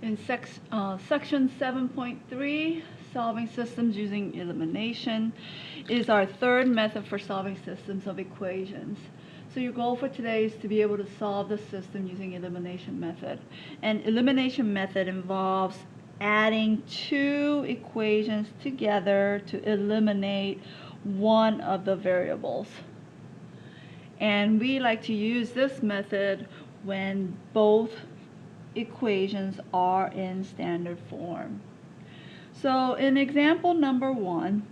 In section 7.3, solving systems using elimination, is our third method for solving systems of equations. So your goal for today is to be able to solve the system using elimination method. And elimination method involves adding two equations together to eliminate one of the variables. And we like to use this method when both equations are in standard form. So in example number 1,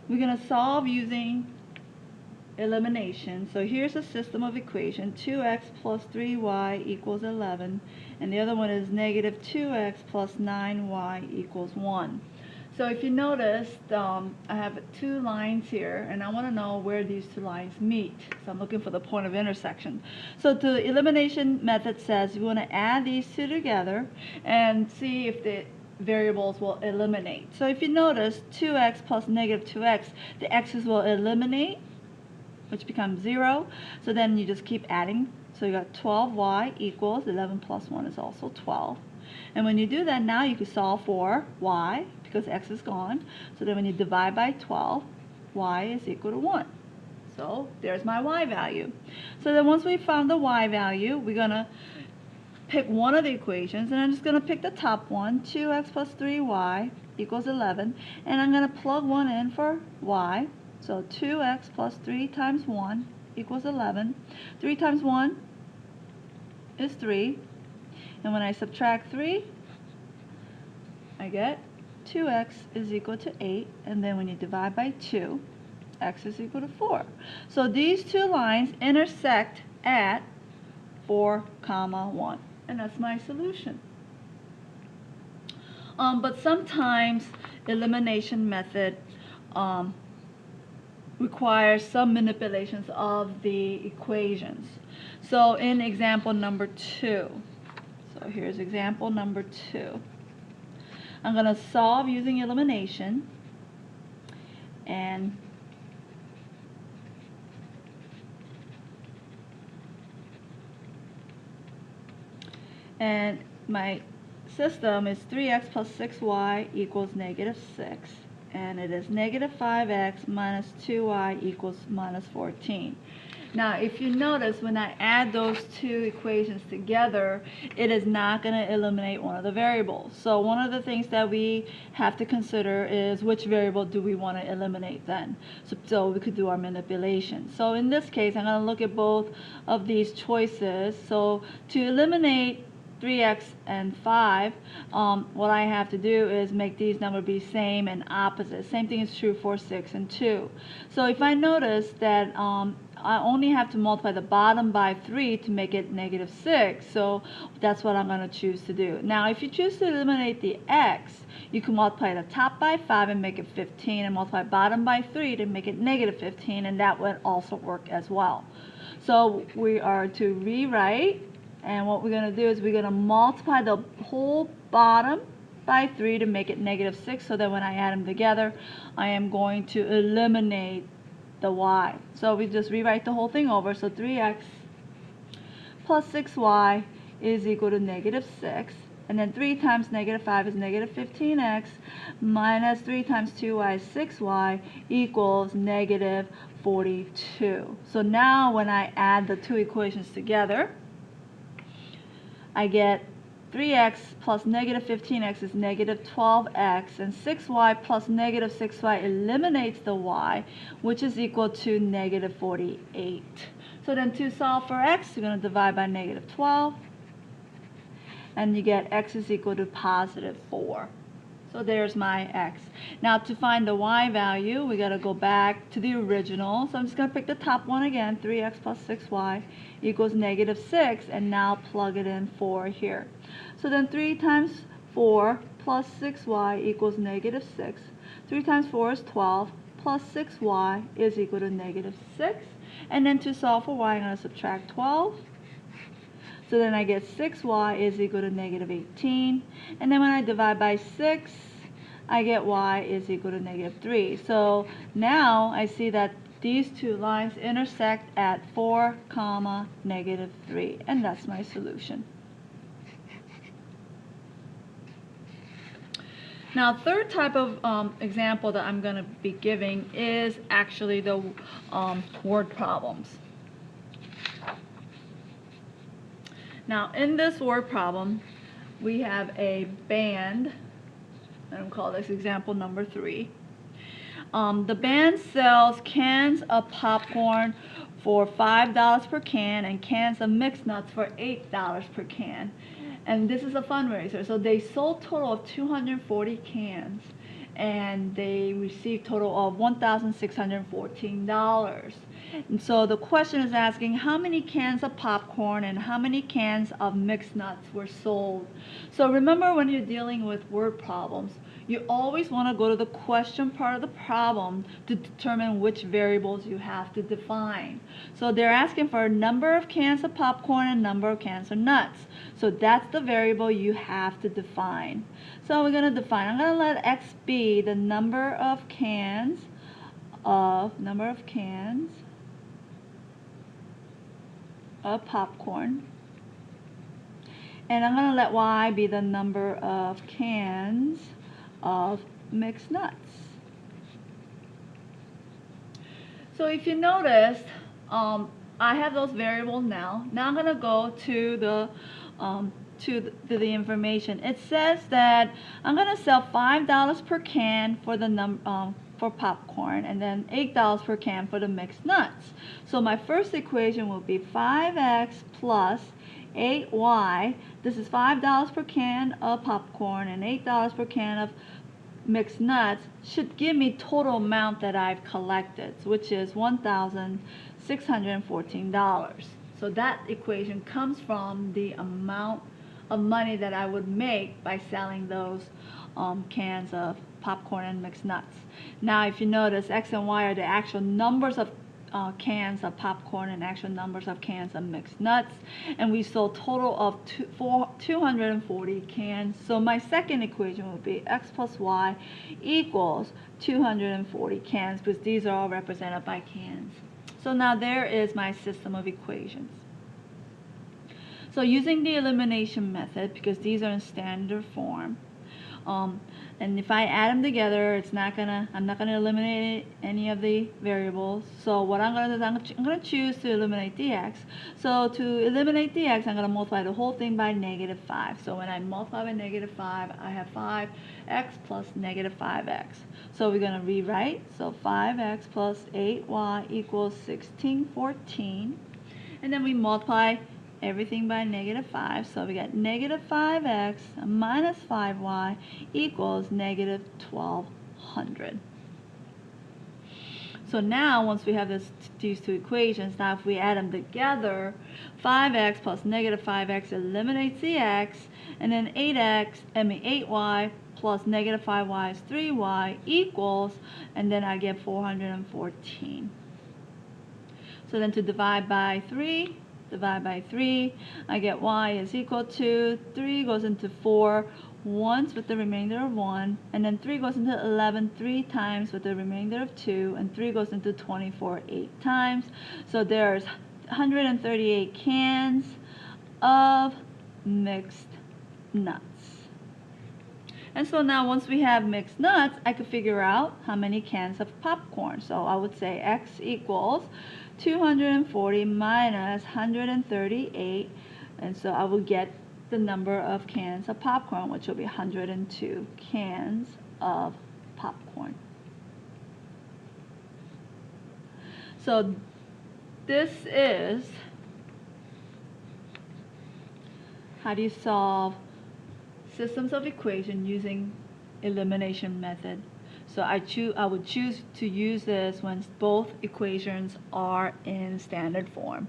we're going to solve using elimination. So here's a system of equation: 2x plus 3y equals 11, and the other one is negative 2x plus 9y equals 1. So if you noticed, I have two lines here, and I want to know where these two lines meet. So I'm looking for the point of intersection. So the elimination method says we want to add these two together and see if the variables will eliminate. So if you notice, 2x plus negative 2x, the x's will eliminate, which becomes 0. So then you just keep adding. So you got 12y equals 11 plus 1 is also 12. And when you do that, now you can solve for y, because x is gone. So then when you divide by 12, y is equal to 1. So there's my y value. So then once we found the y value, we're going to pick one of the equations, and I'm just going to pick the top one, 2x plus 3y equals 11, and I'm going to plug one in for y. So 2x plus 3 times 1 equals 11. 3 times 1 is 3. And when I subtract 3, I get 2x is equal to 8. And then when you divide by 2, x is equal to 4. So these two lines intersect at 4, 1. And that's my solution. But sometimes elimination method requires some manipulations of the equations. So in example number 2, so here's example number 2. I'm going to solve using elimination, and my system is 3x plus 6y equals negative 6, and it is negative 5x minus 2y equals minus 14. Now if you notice, when I add those two equations together, it is not going to eliminate one of the variables. So one of the things that we have to consider is which variable do we want to eliminate then, so we could do our manipulation. So in this case, I'm going to look at both of these choices. So to eliminate 3x and 5, what I have to do is make these numbers be same and opposite. Same thing is true for 6 and 2. So if I notice that I only have to multiply the bottom by 3 to make it negative 6, so that's what I'm going to choose to do. Now if you choose to eliminate the x, you can multiply the top by 5 and make it 15, and multiply bottom by 3 to make it negative 15, and that would also work as well. So we are to rewrite, and what we're going to do is we're going to multiply the whole bottom by 3 to make it negative 6, so that when I add them together, I am going to eliminate the y. So we just rewrite the whole thing over. So 3x plus 6y is equal to negative 6. And then 3 times negative 5 is negative 15x minus 3 times 2y is 6y equals negative 42. So now when I add the two equations together, I get 3x plus negative 15x is negative 12x, and 6y plus negative 6y eliminates the y, which is equal to negative 48. So then to solve for x, you're going to divide by negative 12, and you get x is equal to positive 4. So there's my x. Now to find the y value, we got to go back to the original. So I'm just going to pick the top one again, 3x plus 6y equals negative 6, and now plug it in 4 here. So then 3 times 4 plus 6y equals negative 6. 3 times 4 is 12, plus 6y is equal to negative 6. And then to solve for y, I'm going to subtract 12. So then I get 6y is equal to negative 18. And then when I divide by 6, I get y is equal to negative 3. So now I see that these two lines intersect at 4, negative 3. And that's my solution. Now, third type of example that I'm going to be giving is actually the word problems. Now, in this word problem, we have a band, and I'll call this example number 3. The band sells cans of popcorn for $5 per can and cans of mixed nuts for $8 per can. And this is a fundraiser, so they sold total of 240 cans and they received total of $1,614. And so the question is asking how many cans of popcorn and how many cans of mixed nuts were sold. So remember, when you're dealing with word problems, you always want to go to the question part of the problem to determine which variables you have to define. So they're asking for a number of cans of popcorn and number of cans of nuts. So that's the variable you have to define. So we're going to define, I'm going to let X be the number of cans of popcorn. And I'm going to let Y be the number of cans of mixed nuts. So if you noticed, I have those variables now. Now I'm going to go to the information. It says that I'm going to sell $5 per can for the for popcorn and then $8 per can for the mixed nuts. So my first equation will be 5x plus 8y. This is $5 per can of popcorn and $8 per can of mixed nuts, should give me total amount that I've collected, which is $1,614. So that equation comes from the amount of money that I would make by selling those cans of popcorn and mixed nuts. Now if you notice, X and Y are the actual numbers of cans of popcorn and actual numbers of cans of mixed nuts, and we sold total of 240 cans. So my second equation would be X plus Y equals 240 cans, because these are all represented by cans. So now there is my system of equations. So using the elimination method, because these are in standard form, and if I add them together, I'm not gonna eliminate any of the variables. So what I'm gonna do is I'm gonna choose to eliminate dx. So to eliminate dx, I'm gonna multiply the whole thing by -5. So when I multiply by -5, I have 5x plus -5x. So we're gonna rewrite. So 5x plus 8y equals 1614, and then we multiply everything by -5, so we got -5x minus 5y equals -1200. So now once we have these two equations, now if we add them together, 5x plus -5x eliminates the x, and then 8y plus -5y is 3y equals, and then I get 414. So then to divide by 3, I get y is equal to 3 goes into 4 once with the remainder of 1, and then 3 goes into 11 3 times with the remainder of 2, and 3 goes into 24 8 times. So there's 138 cans of mixed nuts. And so now once we have mixed nuts, I could figure out how many cans of popcorn. So I would say x equals 240 minus 138, and so I will get the number of cans of popcorn, which will be 102 cans of popcorn. So this is how do you solve systems of equation using elimination method. So I would choose to use this when both equations are in standard form.